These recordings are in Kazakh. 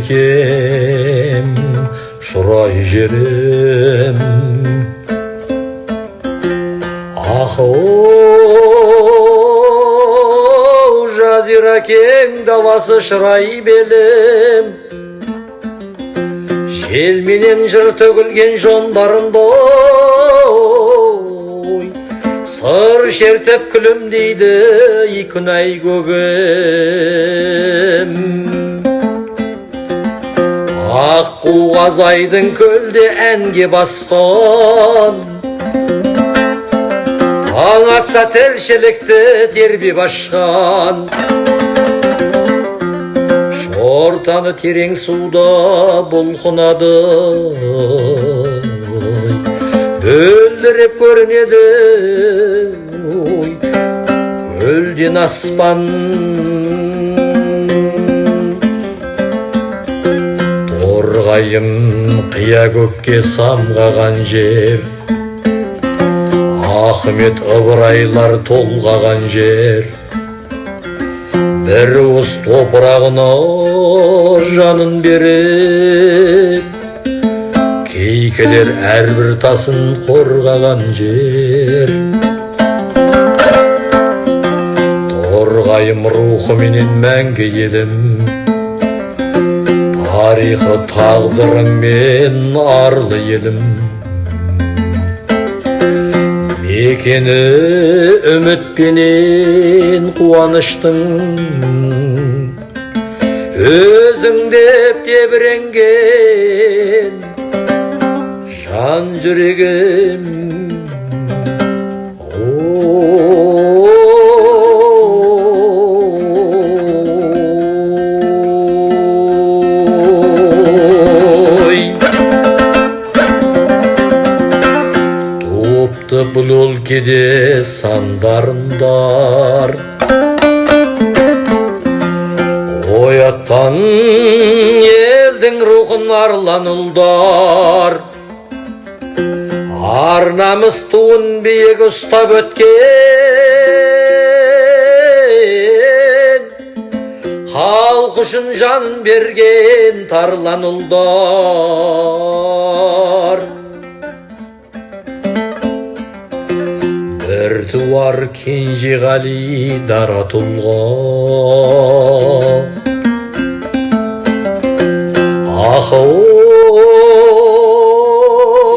еркем, шұрай жерім. Ахоу, жазира кең даласы шырай белім. Желменен жыр төгілген жондарындай, сыр шертіп күлімдейді күнай көгім. Аққу қазайдың көлде әнге басқан, таң атса тіршілікті тербеп ашқан. Ортаны терең суда бұлқынады, бөлдіріп көрінеді көлден аспан. Торғайым қия көкке самғаған жер, Ахмет Ыбырайлар толғаған жер. Бір уыс топырағына жанын беріп, кейкелер әрбір тасын қорғаған жер. Торғайым рухыменен мәңгі едім, тарихы тағдырымен арлы едім. Мекені үмітпенен қуаныштың, өзің деп тебіренген жан жүрегім. Бұл өлкеде сандарындар, ояттан елдің рухын арлан ұлдар. Ар намыс туын биік ұстап өткен, халық үшін жанын берген тарлан ұлдар. Бір туар Кенжеғали дара тұлға, ахоу,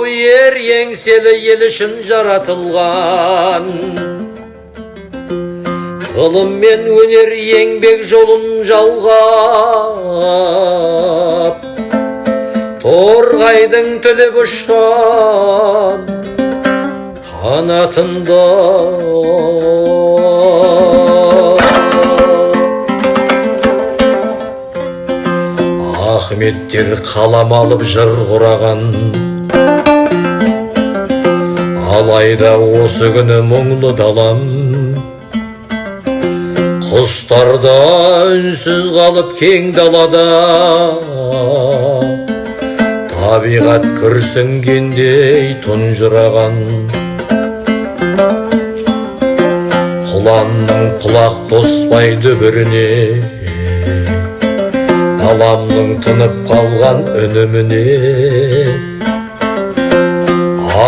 ер еңселі ел үшін жаратылған. Ғылым мен өнер еңбек жолын жалғап, торғайдың түліп ұшқан қанатында. Ахметтер қалам алып жыр құраған, алайда осы күні мұңлы далам. Құстарда үнсіз қалып кең далада, табиғат күрсінгендей тұнжыраған. Құланның құлақ тоспай дүбіріне, даламның тынып қалған үніміне.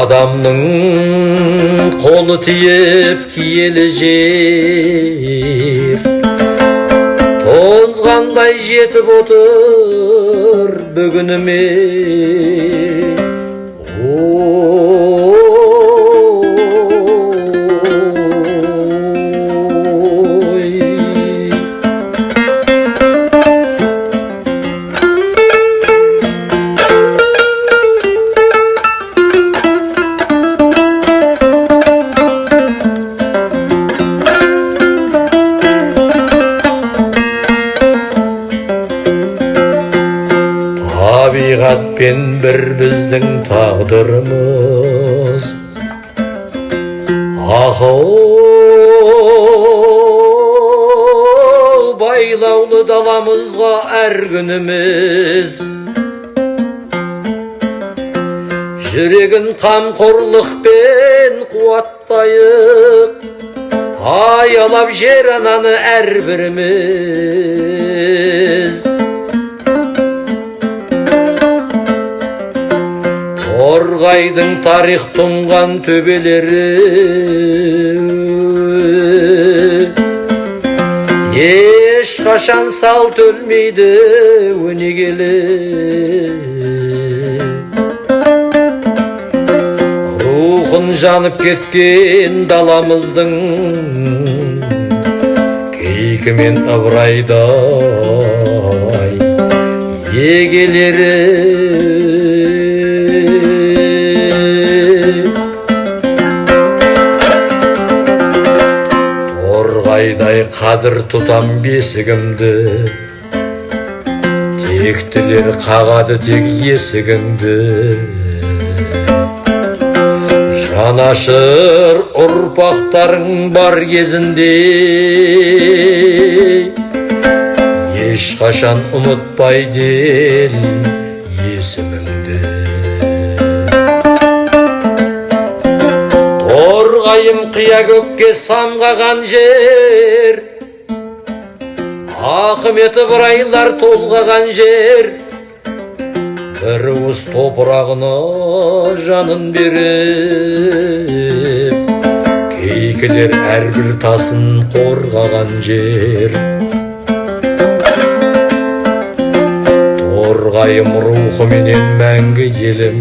Адамның қолы тиіп киелі жер, тозғандай жетіп отыр бүгініме. Табиғатпен бір біздің тағдырымыз, ахоу, байлаулы даламызға әр күніміз. Жүрегін қамқорлықпен қуаттайық, аялап жер ананы әр біріміз. Торғайдың тарих тұнған төбелері ешқашан салт өлмейді өнегелі. Рухын жанып кеткен даламыздың кейкі мен ыбырайдай егелері. Торғайдай қадір тұтам бесігімді, тектілер қағады тек есігіңді. Жанашыр ұрпақтарың бар кезінде ешқашан ұмытпайды ел есіміңді. Торғайым қия көкке самғаған жер, Ахмет Ыбырайлар толғаған жер. Бір уыс топырағына жанын беріп, кейкілер әрбір тасын қорғаған жер. Торғайым рухыменен мәңгі елім,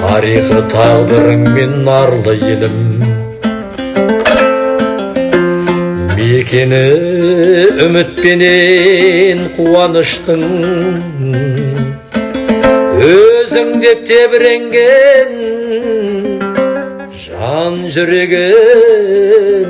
тарихы тағдырыңмен нарлы елім. Мекені үмітпенен қуаныштың, өзің деп тебіренген жан жүрегім